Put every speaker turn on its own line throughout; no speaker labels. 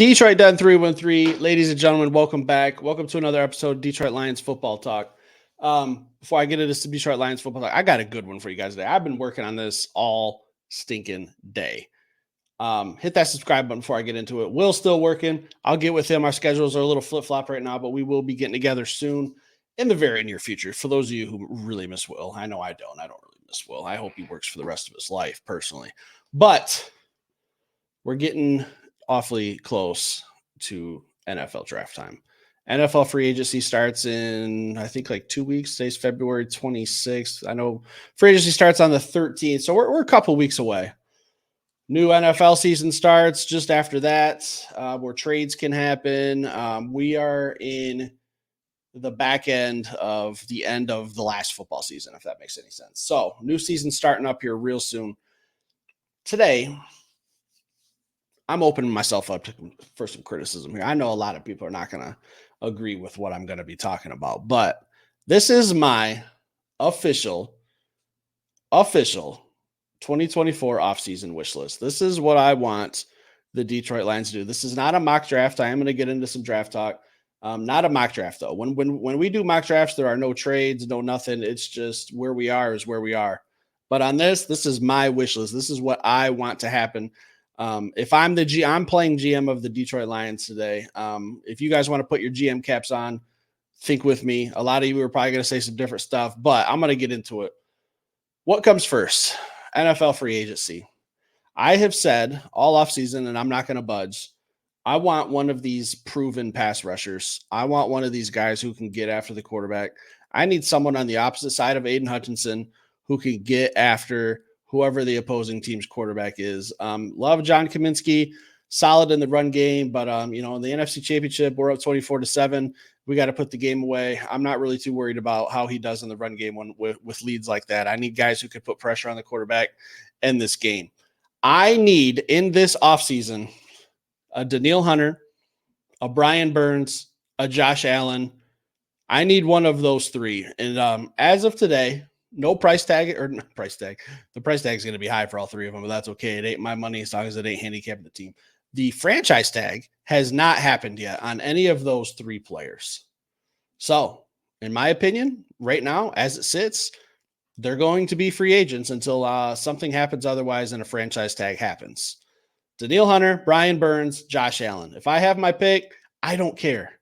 Detroit done 313. Ladies and gentlemen, welcome back. Welcome to another episode of Detroit Lions Football Talk. Before I get into this Detroit Lions Football Talk, I got a good one for you guys today. I've been working on this all stinking day. Hit that subscribe button before I get into it. Will's still working. I'll get with him. Our schedules are a little flip-flop right now, but we will be getting together soon in the very near future. For those of you who really miss Will, I know I don't. I don't really miss Will. I hope he works for the rest of his life personally. But we're getting awfully close to NFL draft time. NFL free agency starts in, I think, like 2 weeks. Today's February 26th. I know free agency starts on the 13th, so we're a couple weeks away. New NFL season starts just after that, where trades can happen. We are in the back end of the last football season, if that makes any sense. So, new season starting up here real soon. Today, I'm opening myself up for some criticism here. I know a lot of people are not going to agree with what I'm going to be talking about, but this is my official 2024 offseason wish list. This is what I want the Detroit Lions to do. This is not a mock draft. I am going to get into some draft talk. Not a mock draft, though. When we do mock drafts, there are no trades, no nothing. It's just where we are is where we are. But on this is my wish list. This is what I want to happen. If I'm I'm playing GM of the Detroit Lions today. If you guys want to put your GM caps on, think with me. A lot of you are probably going to say some different stuff, but I'm going to get into it. What comes first? NFL free agency. I have said all offseason, and I'm not going to budge, I want one of these proven pass rushers. I want one of these guys who can get after the quarterback. I need someone on the opposite side of Aiden Hutchinson who can get after whoever the opposing team's quarterback is. Love John Kaminsky, solid in the run game, but in the NFC Championship, we're up 24-7. We got to put the game away. I'm not really too worried about how he does in the run game with leads like that. I need guys who could put pressure on the quarterback in this game. I need in this offseason a Danielle Hunter, a Brian Burns, a Josh Allen. I need one of those three. And as of today, no price tag. The price tag is going to be high for all three of them, but that's okay. It ain't my money as long as it ain't handicapping the team. The franchise tag has not happened yet on any of those three players. So, in my opinion, right now, as it sits, they're going to be free agents until something happens otherwise and a franchise tag happens. Danielle Hunter, Brian Burns, Josh Allen. If I have my pick, I don't care.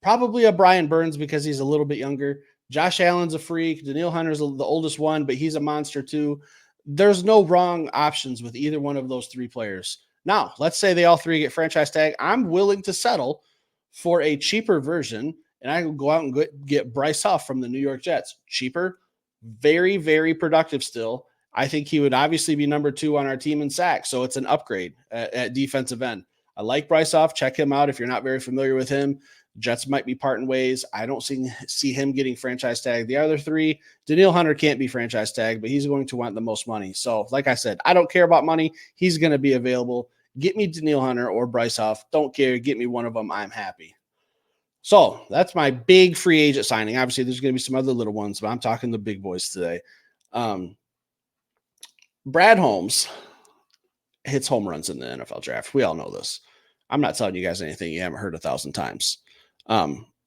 Probably a Brian Burns because he's a little bit younger. Josh Allen's a freak. Danielle Hunter's the oldest one, but he's a monster too. There's no wrong options with either one of those three players. Now, let's say they all three get franchise tag. I'm willing to settle for a cheaper version, and I can go out and get Bryce Huff from the New York Jets. Cheaper, very, very productive still. I think he would obviously be number 2 on our team in sacks, so it's an upgrade at defensive end. I like Bryce Huff. Check him out if you're not very familiar with him. Jets might be parting ways. I don't see him getting franchise tag. The other three, Danielle Hunter can't be franchise tag, but he's going to want the most money. So, like I said, I don't care about money. He's going to be available. Get me Danielle Hunter or Bryce Huff. Don't care. Get me one of them. I'm happy. So, that's my big free agent signing. Obviously, there's going to be some other little ones, but I'm talking the big boys today. Brad Holmes hits home runs in the NFL draft. We all know this. I'm not telling you guys anything you haven't heard 1,000 times.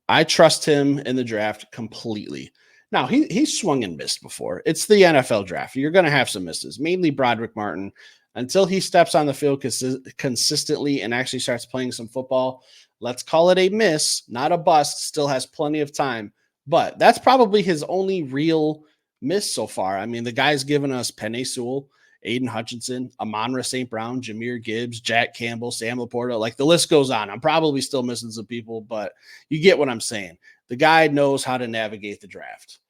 I trust him in the draft completely. Now, he's swung and missed before. It's the NFL draft. You're going to have some misses, mainly Broderick Martin. Until he steps on the field consistently and actually starts playing some football, let's call it a miss, not a bust. Still has plenty of time. But that's probably his only real miss so far. I mean, the guy's given us Penei Sewell, Aiden Hutchinson, Amon-Ra St. Brown, Jahmyr Gibbs, Jack Campbell, Sam Laporta. Like, the list goes on. I'm probably still missing some people, but you get what I'm saying. The guy knows how to navigate the draft.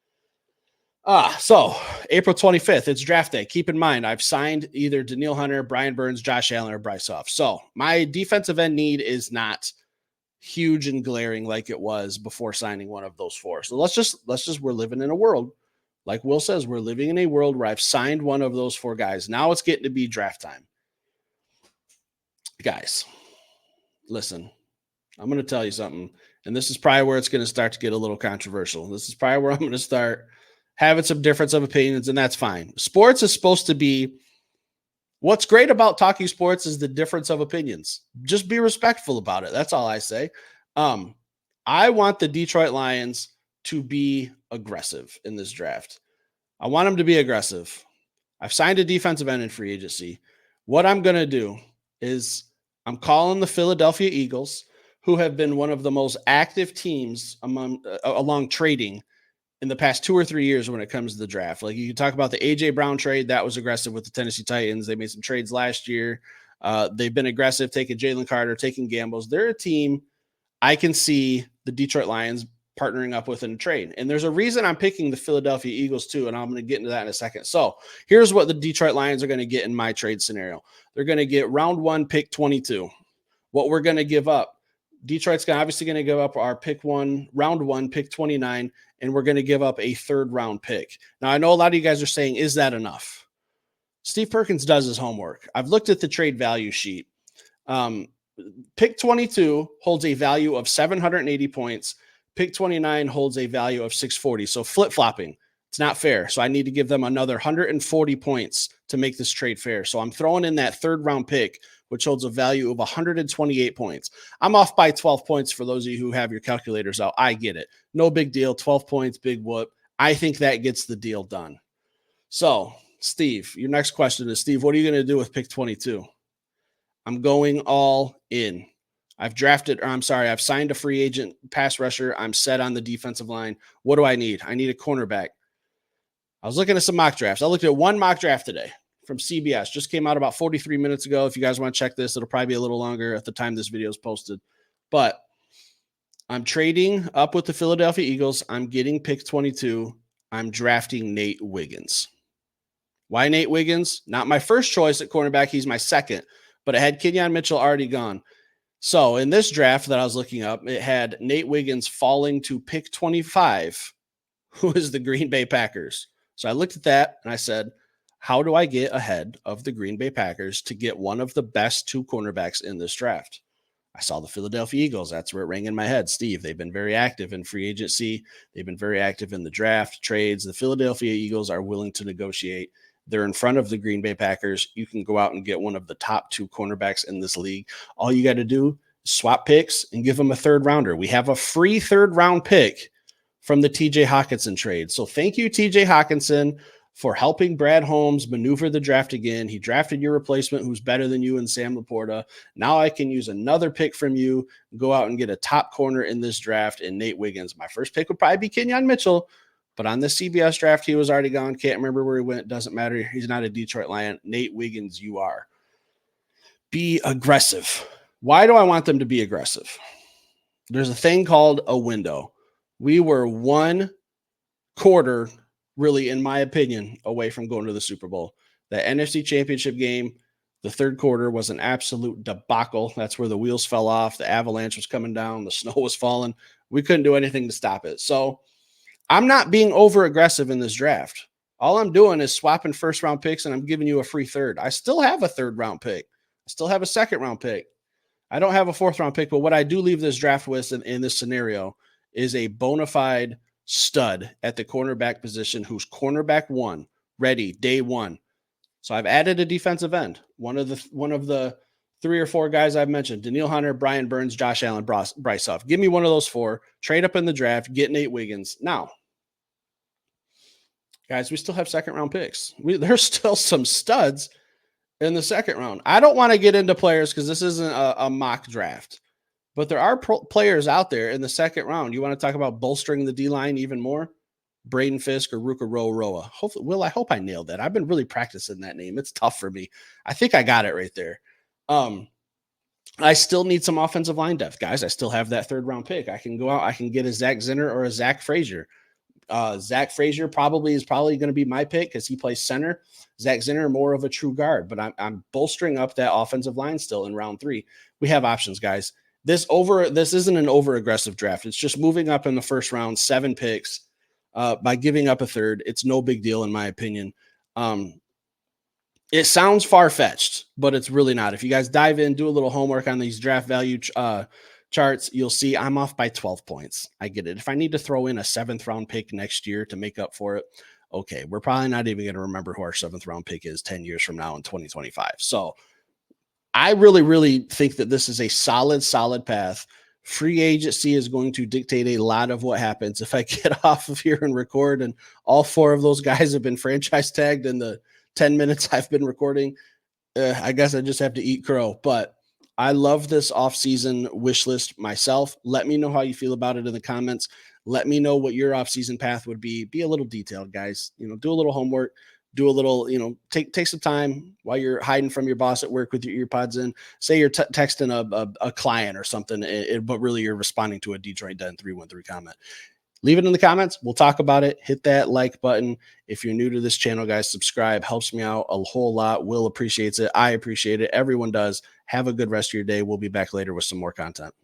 So April 25th, it's draft day. Keep in mind, I've signed either Danielle Hunter, Brian Burns, Josh Allen, or Bryce Huff. So my defensive end need is not huge and glaring like it was before signing one of those four. So let's just we're living in a world. Like Will says, we're living in a world where I've signed one of those four guys. Now it's getting to be draft time. Guys, listen, I'm going to tell you something, and this is probably where it's going to start to get a little controversial. This is probably where I'm going to start having some difference of opinions, and that's fine. Sports is supposed to be What's great about talking sports is the difference of opinions. Just be respectful about it. That's all I say. Um, I want the Detroit Lions to be aggressive in this draft. I want them to be aggressive. I've signed a defensive end in free agency. What I'm going to do is I'm calling the Philadelphia Eagles, who have been one of the most active teams along trading in the past 2 or 3 years when it comes to the draft. Like you can talk about the AJ Brown trade, that was aggressive with the Tennessee Titans. They made some trades last year. They've been aggressive, taking Jalen Carter, taking gambles. They're a team I can see the Detroit Lions partnering up with in a trade. And there's a reason I'm picking the Philadelphia Eagles too, and I'm going to get into that in a second. So here's what the Detroit Lions are going to get in my trade scenario. They're going to get round 1, pick 22. What we're going to give up, Detroit's obviously going to give up our round 1, pick 29, and we're going to give up a 3rd round pick. Now, I know a lot of you guys are saying, is that enough? Steve Perkins does his homework. I've looked at the trade value sheet. Pick 22 holds a value of 780 points. Pick 29 holds a value of 640. So flip-flopping, it's not fair. So I need to give them another 140 points to make this trade fair. So I'm throwing in that 3rd round pick, which holds a value of 128 points. I'm off by 12 points for those of you who have your calculators out. I get it. No big deal. 12 points, big whoop. I think that gets the deal done. So, Steve, your next question is, Steve, what are you going to do with pick 22? I'm going all in. I've signed a free agent pass rusher. I'm set on the defensive line. What do I need? I need a cornerback. I was looking at some mock drafts. I looked at one mock draft today from CBS. Just came out about 43 minutes ago. If you guys want to check this, it'll probably be a little longer at the time this video is posted. But I'm trading up with the Philadelphia Eagles. I'm getting pick 22. I'm drafting Nate Wiggins. Why Nate Wiggins? Not my first choice at cornerback. He's my second. But I had Kenyon Mitchell already gone. So in this draft that I was looking up, it had Nate Wiggins falling to pick 25, who is the Green Bay Packers. So I looked at that and I said, how do I get ahead of the Green Bay Packers to get one of the best 2 cornerbacks in this draft? I saw the Philadelphia Eagles. That's where it rang in my head. Steve, they've been very active in free agency. They've been very active in the draft, trades. The Philadelphia Eagles are willing to negotiate. They're in front of the Green Bay Packers. You can go out and get one of the top 2 cornerbacks in this league. All you got to do is swap picks and give them a 3rd rounder. We have a free 3rd round pick from the TJ Hawkinson trade. So thank you, TJ Hawkinson, for helping Brad Holmes maneuver the draft again. He drafted your replacement who's better than you and Sam Laporta. Now I can use another pick from you, go out and get a top corner in this draft in Nate Wiggins. My first pick would probably be Kenyon Mitchell, but on the CBS draft, he was already gone. Can't remember where he went. Doesn't matter. He's not a Detroit Lion. Nate Wiggins, you are. Be aggressive. Why do I want them to be aggressive? There's a thing called a window. We were 1 quarter, really, in my opinion, away from going to the Super Bowl. The NFC Championship game, the 3rd quarter was an absolute debacle. That's where the wheels fell off. The avalanche was coming down. The snow was falling. We couldn't do anything to stop it. So I'm not being over aggressive in this draft. All I'm doing is swapping 1st round picks and I'm giving you a free 3rd. I still have a 3rd round pick. I still have a 2nd round pick. I don't have a 4th round pick, but what I do leave this draft with in this scenario is a bona fide stud at the cornerback position who's cornerback 1, ready, day 1. So I've added a defensive end. One of the 3 or 4 guys I've mentioned, Danielle Hunter, Brian Burns, Josh Allen, Bryce Huff. Give me one of those 4, trade up in the draft, get Nate Wiggins. Now, guys, we still have 2nd round picks. There's still some studs in the 2nd round. I don't want to get into players because this isn't a mock draft, but there are players out there in the 2nd round. You want to talk about bolstering the D-line even more? Braden Fisk or Ruka Roa. Hopefully, I hope I nailed that. I've been really practicing that name. It's tough for me. I think I got it right there. I still need some offensive line depth, guys. I still have that 3rd round pick. I can go out. I can get a Zach Zinner or a Zach Frazier. Zach Frazier is probably going to be my pick because he plays center. Zach Zinner more of a true guard, but I'm bolstering up that offensive line still in round 3. We have options, guys. This isn't an over aggressive draft. It's just moving up in the 1st round, 7 picks by giving up a 3rd. It's no big deal in my opinion. It sounds far-fetched, but it's really not. If you guys dive in, do a little homework on these draft value charts, you'll see I'm off by 12 points. I get it. If I need to throw in a 7th round pick next year to make up for it, okay, we're probably not even going to remember who our 7th round pick is 10 years from now in 2025. So I really, really think that this is a solid path. Free agency is going to dictate a lot of what happens. If I get off of here and record and all 4 of those guys have been franchise tagged in the 10 minutes I've been recording, I guess I just have to eat crow. But I love this offseason wish list myself. Let me know how you feel about it in the comments. Let me know what your offseason path would be. Be a little detailed, guys. Do a little homework. Do a little, take some time while you're hiding from your boss at work with your earpods in. Say you're texting a client or something, but really you're responding to a Detroit Den 313 comment. Leave it in the comments. We'll talk about it. Hit that like button. If you're new to this channel, guys, subscribe. Helps me out a whole lot. Will appreciates it. I appreciate it. Everyone does. Have a good rest of your day. We'll be back later with some more content.